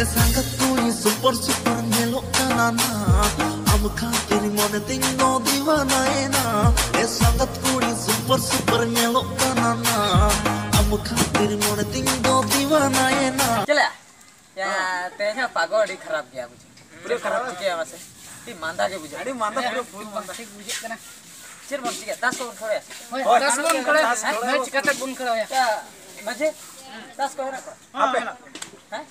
sangat kui super super nyelok kanana am khatir mone tingo diwana ena sangat kui super super nyelok kanana am khatir mone tingo diwana ena चला या तेजा पागोड़ी खराब गया मुझे पूरे खराब गया वैसे ती मांदा के बुझे अरे मांदा पूरे फुल मांदा ठीक बुझे कना चिर मन ठीक है 10 ओवर खड़े 10 गुण खड़े मैच कते गुण खड़े या मजे 10 को है हां पे हैं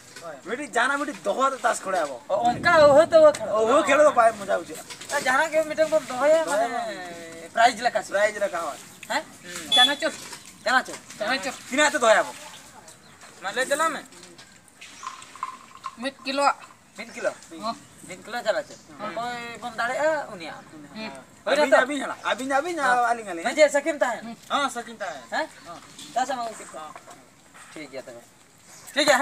बेटी जाना बेटी दोहो 10 खड़े आबो उनका हो तो वो खड़े वो खेलो तो पाए मजा बुझे जाना के मीटिंग को दोहो है माने प्राइज लगा हैं जाना चो किना तो दोया आबो माले चला मैं मिट किलो चला कोई बंदारे उनिया अभी आलिंग मजे सकिन ता है हां सकिन ता है हैं दासा मांग ठीक है तब ठीक है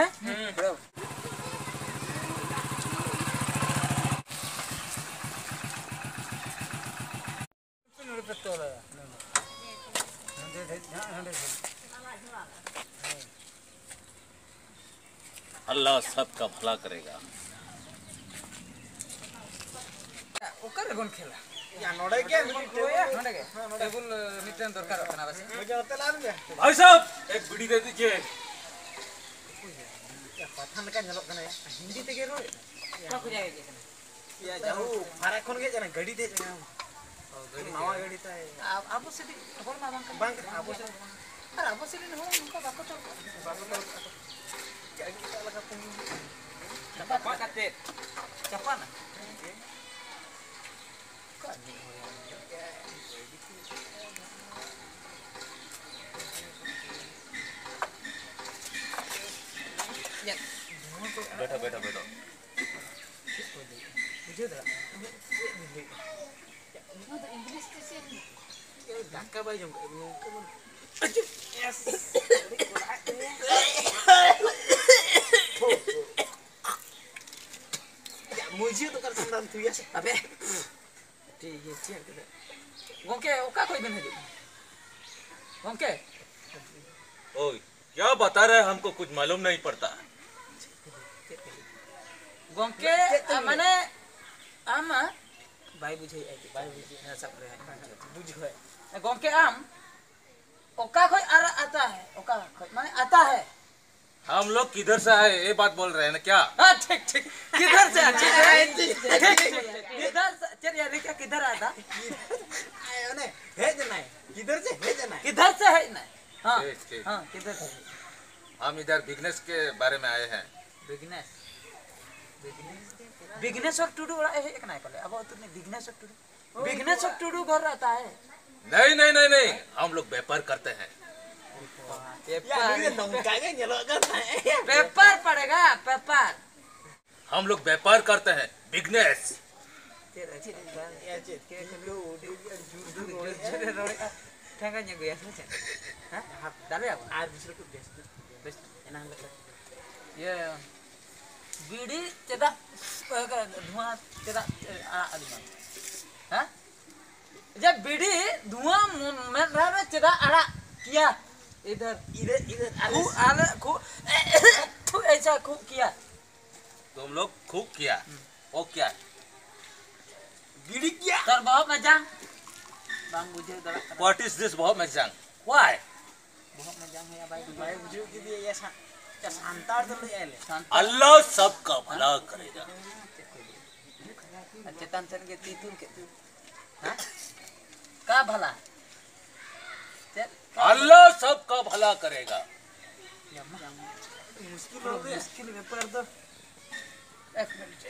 अल्लाह सबका भला करेगा ओकर गुण खेला या नोडे के टेबल मिटन दरकार होना बस मुझे होते लान दे भाई साहब एक बीड़ी दे दीजिए या पठान का झलक कना हिंदी ते के रो का हो जाएगा या जाऊ फारा कोन के जना गाड़ी दे जना गाड़ी नवा गाड़ी ता आपो से खबर ना बांक आपो से अरे आपो से हो उनका बाको तो क्या kita lagi pun cepat kate cepat बैठो मुझे dah इंग्लिश से धक्का भाई जम yes मुझे तो कर संदान तू यार अबे ठीक है चल कर गोंके ओका कोई बन है गोंके ओए क्या बता रहे हमको कुछ मालूम नहीं पड़ता गोंके माने आम भाई बुझे ना सब रहे बुझो है गोंके आम ओका कोई आता है ओका माने आता है हम लोग किधर से आए ये बात बोल रहे हैं ना क्या हाँ ठीक किधर से किधर से चल यार क्या किधर आया था है जना किधर से है ना हाँ हाँ किधर से हम इधर बिजनेस के बारे में आए हैं बिजनेस और टूडू बड़ा एक ना कले अब तुमने बिजनेस और टूडू घर रहता है नहीं हम लोग व्यापार करते हैं पेपर पड़ेगा पेपर हम लोग व्यापार करते हैं बिजनेस बीड़ी चेदा धुआं चेदा जब बीड़ी धुआं में रहा चेदा आड़ा किया इधर ऐसा खूब किया तुम लोग खूब किया वो क्या बीड़ी किया तर बहुत मजा बांग बुझे व्हाट इज दिस बहुत मजा व्हाई बहुत मजा है भाई बुझे कि ये शांतार तो ले आले अल्लाह सबका भला करेगा अच्छा तंसन के तीतुल के हां का भला अल्लाह सबका भला करेगा मुश्किल व्यापार तो एक मिनट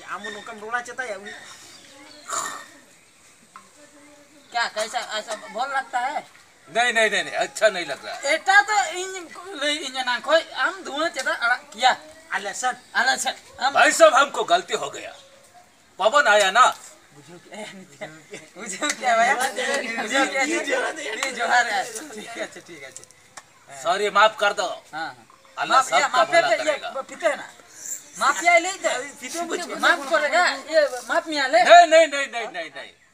आमन कम रोना चाहता है क्या कैसा ऐसा बोल लगता है नहीं अच्छा नहीं लग रहा एटा तो इन ना कोई हम धुआं चेता किया आलसन भाई साहब हमको गलती हो गया पवन आया ना मुझे क्या भैया जोहार है ठीक है सॉरी माफ कर दो हां अल्लाह सबका भला करेगा फिते ना माफिया ले फिते माफ करेगा ये माफ मिया ले नहीं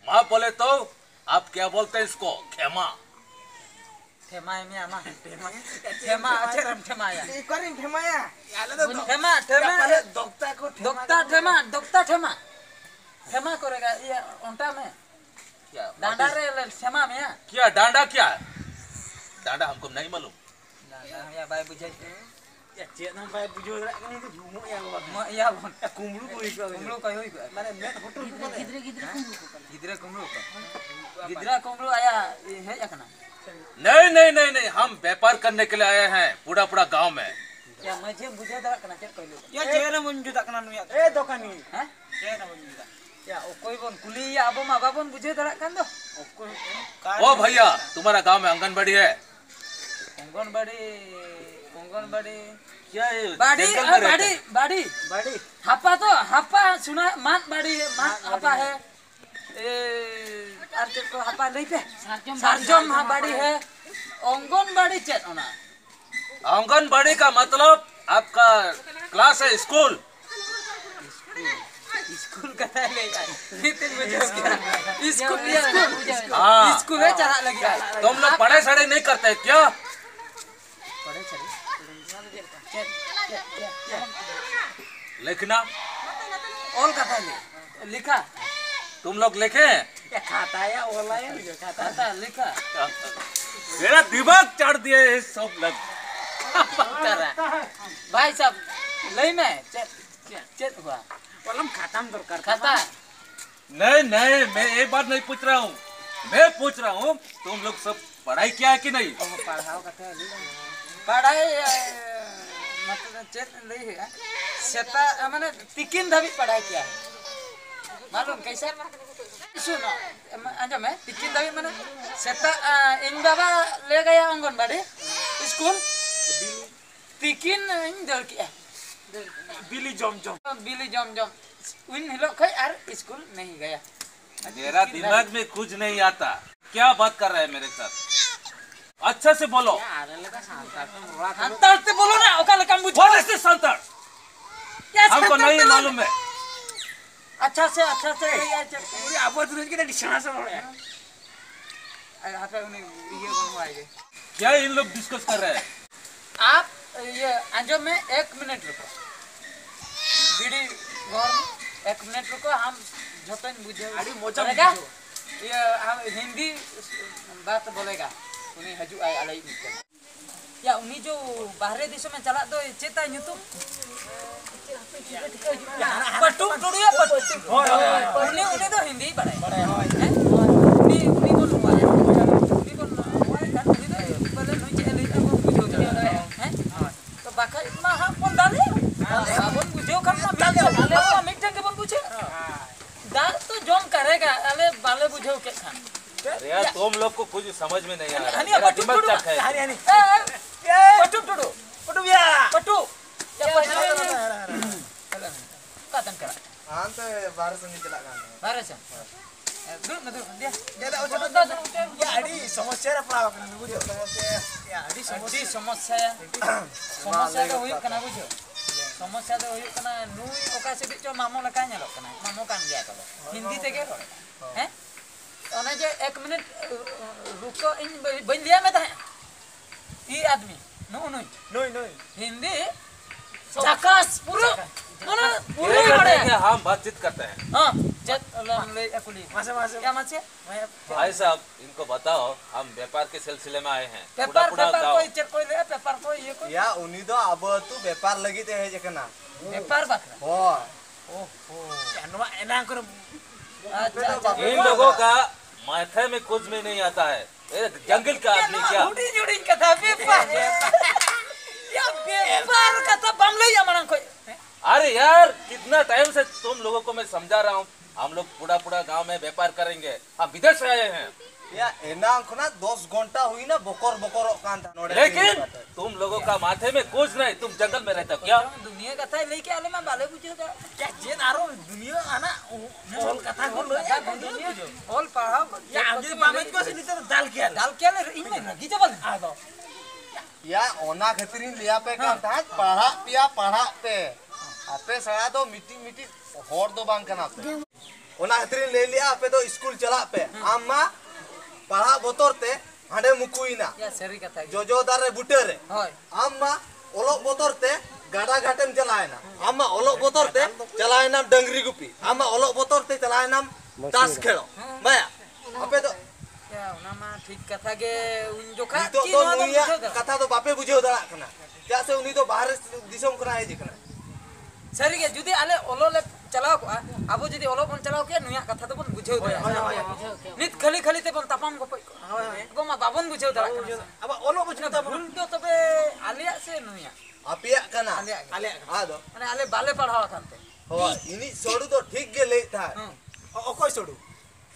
माफ बोले तो आप क्या बोलते हैं इसको क्षमा Thema ini ama. Thema aja ram thema ya. Ikorin thema ya. Thema. Dokta thema. Thema करेगा ये उल्टा में. क्या डांडा रे थेमा में या. क्या डांडा क्या है? डांडा हमको नहीं मालूम। डांडा या बाय बुझे. Ya cek nang bae bujo rak kan itu bumuk ya bang. Ya bon. Kumlu ko iko. कुमड़ू कहीं हुई क्या? Mane met hotel ko ne. गिदरे कुमड़ू आया है या कना? नहीं हम व्यापार करने के लिए आए हैं पूरा गांव में। या मुझे बुझे दरा कना चेक कर लो. Ya cek na munju tak kana nu ya. Dokani. हैं? Cek na munju tak. या कोई बोन कुली या अब मा बाबन बुझे दरा कन दो. ओ भैया तुम्हारा गांव में आंगनबाड़ी है? आंगनबाड़ी क्या है? बाड़ी जंगल में रहते हैं। बाड़ी हापा सुना मान बाड़ी है मान हापा है ए आरके को हापा नहीं पे सारजम हा बाड़ी है आंगनबाड़ी चेत ओना आंगनबाड़ी का मतलब आपका क्लास है स्कूल कथा ले नितिन मुझे स्कूल हाँ स्कूल है चला लगी तुम लोग पढ़ाई सड़ाई नहीं करते क्या? पढ़े चले लिखना और कथा ले लिखा तुम लोग लिखे? Ya kata ya olah ya kata. कथा लिखा मेरा दिमाग चढ़ दिए ये सब लोग। कर रहा भाई साहब लई में चेत हुआ Walam khatam dorkar. खाता नहीं मैं ये बात नहीं पूछ रहा हूँ। मैं पूछ रहा हूँ तुम लोग सब पढ़ाई किया है कि नहीं? पढ़ाओ कथा पढ़ाई मतलब चेत नहीं है सेता माने तिकिन धाबी पढ़ाई किया है मालूम कैसे सुनो अंजा में तिकिन धाबी माने सेता इन बाबा ले गया आंगनबाड़ी स्कूल तिकिन इन दर किया Bili jom. बिली जम उन हिलो खै आर स्कूल नहीं गया मेरा दिमाग में कुछ नहीं आता। क्या बात कर रहा है मेरे साथ? अच्छा से बोलो। अंतर से बोलो ना ओका लकम बुझ What is this संतर? हमको नहीं मालूम है। अच्छा से यार Uri apa terus kita di sana sama ya. आपे उन्हें ये बनवाएंगे क्या इन लोग डिस्कस कर रहे हैं? आप ये अंजो में 1 मिनट रुको बीड़ी घर में 1 मिनट रुको हम झोतन बुझे Adi mojam बोलेगा bujo. ये हम हिंदी बात बोलेगा उन्हें हजू आए अलग या उन्हीं जो बाहरी देशों में चला दो चेता यूट्यूब पट्टू टुड़िया पट्टू उन्हें तो हिंदी पढ़ाए हैं उन्हीं को लुआया उन्हीं को लुआया कर उन्हीं तो पहले नहीं चले तो वो बुझो हैं तो बाका इतना हम कौन डाले अपन बुझो करना डाले तो मीटिंग के बन पूछे दाल तो जोम करेगा अरे बाले बुझो के खान अरे यार तुम लोग को कुछ समझ में नहीं आ रहा। हनी मेरा पट्टू दिमाग टुड़ू चक है। Hani. पट्टू टुड़ू Waduh ya. पट्टू या पट्टू कातन करा Ante baru sini celak kan. बारे से दूर न दूर dia Dia tak ucap ya adi समस्या apa kan bujo. Ya adi समस्या तो हुई कना बुझो समस्या तो हुई कना नुई ओका से बिचो मामो लका ᱧᱮᱞᱚᱜ कना मामो कान गया तो हिंदी ते के हैं ओने जे 1 मिनट रुको इन बन लिया में था ई आदमी नुई हिंदी चकास पूरा माने पूरा ये पड़े करते हैं, हम बातचीत करते हैं। हां जत ले अकुली Masa-masa. क्या मत से भाई साहब इनको बताओ हम व्यापार के सिलसिले में आए हैं। पेपर गाँव। कोई चेक कोई ले पेपर कोई ये कोई Ya uni do abo tu bepar lagi teh aja kena. Paper बकरा Oh. Ya nama enak kan. अच्छा इन लोगों का माथे में कुछ भी नहीं आता है। ये जंगल का आदमी क्या? जुड़ी कथा पेपर या पेपर कथा बंगले या मना कोई अरे यार कितना टाइम से तुम लोगों को मैं समझा रहा हूँ हम लोग पूरा गांव में व्यापार करेंगे। हम विदेश से आए हैं Ya enang kena 10 घंटा हुई ना बकर kan था नोडे। लेकिन तुम लोगों का माथे में कुछ नहीं। तुम जंगल में रहते हो क्या? दुनिया कथा लेके आले मैं बाले पूछे तो Ya jen aro dunia anak all kata gue lo ya दुनिया ऑल पढ़ाओ ya ambil pamit gue sini tuh dal kian डाल के ले इन में लगी जबल ado Ya ona khatirin liya pe kan था पढ़ा पे। आपे सड़ा तो मीटिंग हॉर दो बांग कना पे। ओना खतरीन ले लिया आपे तो स्कूल चला पे। अम्मा पढ़ा बोतोर ते हांडे मुकुइना या सरी कथा गे जोजो दारे बुटे रे होय आम्मा ओलोक बोतर ते गाडा घाटेम चलायना आम्मा ओलोक बोतर ते चलायना डंगरी गुपी आम्मा ओलोक बोतर ते चलायना तास खेलो माया आपे तो या ओना मा ठीक कथा गे उन जोखा तो की तो नोआ दो नुया बुझाव दरा कथा तो बापे बुझेव दड़ा कना क्या से उनी तो बाहर दिसम कना है जिकना सरी गे जुदी आले ओलो ले चलाओ को आबो जुदी ओलो बन चलाओ के नुया कथा तो बन बुझाव दरा नित खली खली ते बन तापाम गपय को मा बाबन बुझाव दरा अब ओलो बुझना तो भूल तो तबे आलिया से नुया आपिया कना आले आदो माने आले बाले पढ़ावा कानते हो इनी सोडू तो ठीक गे ले था ओकोय सोडू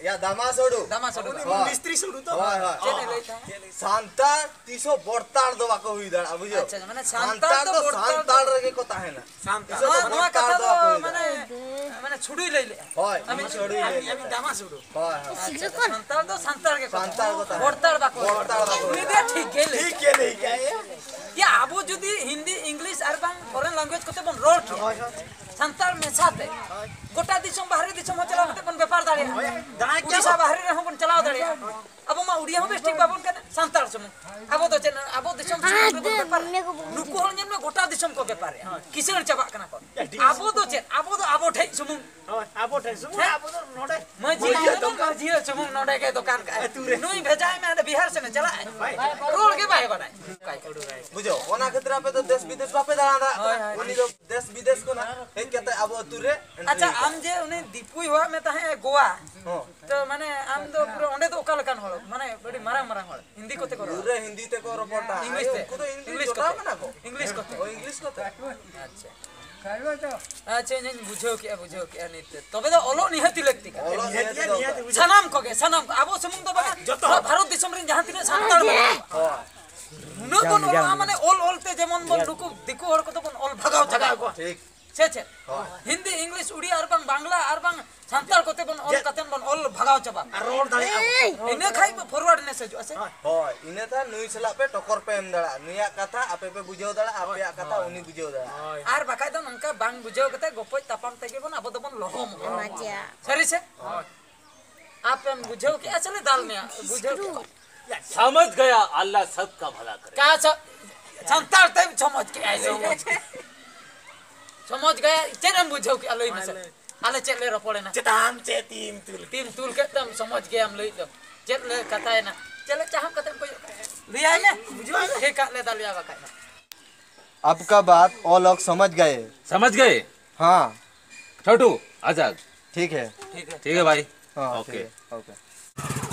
या दामा सोडू दामा सोडू मिस्त्री सोडू तो हाय हाय चेने लेता है सांता तीसो बोरताड़ दो बाको हुई दड़ा बुझो अच्छा माने सांतार तो सांताड़ रगे को ताहे ना शांता नोआ कथा तो माने माने छुडुई लैले होय इनी सोडू ले আমি দামা সোডু होय होय सांतार तो सांतार के सांतार को ताहे बोरतार बाको बोरताड़ बाको उनी दे ठीक गेले ঠিক কে নেই কে या आबो जुदी हिंदी इंग्लिश और बांग फॉरेन लैंग्वेज कोते बन रोल की सांतार मेसाते गोटा दिसम बाहरी दिसम हो चलाओ ते बन व्यापार दाड़िया দাঁড়ায় কে उड़ीसा बाहरी रहो बन चलाओ दाड़िया अब मा उड़िया हो बेस ठीक बाबन के सांतार सम आबो तो चेन आबो दिसम से व्यापार नुको हल जन में गोटा दिसम को व्यापार किसेन चबा कना को आबो तो चेन आबो ठे सुमु আবো ঠাইছো আবো তো নডে मजी तो मजी सुमु नडे के दुकान का नुई भेजाए में बिहार से न चला रोल के बाय बनाए काय करू रे बुझो ओना खतरा पे तो देश विदेश बापे दड़ा उनी तो देश विदेश को ना हे केते अब तुरे अच्छा आम जे उनी दीपुई हुआ में ताहे गोवा हो तो माने आम तो पूरा ओंडे तो ओका लकान होल माने बड़ी मारा मारा होल हिंदी कोते करो पूरे हिंदी ते को रिपोर्ट इंग्लिश ते को तो इंग्लिश इंग्लिश जोटा कोते ना को इंग्लिश कोते ओ इंग्लिश को तो अच्छा अच्छा इन बुझो क्या नित्य तबे तो ओलो निहति लगती का ओलो নিয়া নিয়া বুঝ सनाम को के सनाम को आबो समुंग तो बगा भारत दिसम रे जहां तिने सांतार बगा नु बन माने ओल ते जेमन बन रुकु दिकु हर को तो बन ओल भगाव जगा ठीक छे हिंदी इंग्लिश उड़िया और बांग बांग्ला और बांग सांताल कोते बन ओल कतेन बन ओल भगाव चबा रोड दाड़े इने खाई फॉरवर्ड ने से जो असे हो इने था नुई सला पे टोकर पे एम दड़ा नुया कथा आपे पे बुझेव दड़ा आपे कथा उनी बुझेव दड़ा आर बाकाय तो नंका बांग बुझाव कते गोपय तापाम तेगे बन अब तो बन लोहम सरी से आप हम बुझाव के चले दाल में बुझाव समझ गया अल्लाह सबका भला करे का संतार ते समझ के आइले समझ गया चेन बुझाव के अलई में से आले चले रो पड़े ना চেতাম চেতিম তুল तीन तुल के तम समझ गए हम लई तो चले कथा है ना चले चाहम कते कोई लिया ने बुझवा हे का ले दालिया बाकाय अब का बात और लोग समझ गए समझ गए हाँ छोटू आजाद ठीक है ठीक है भाई हाँ ओके ओके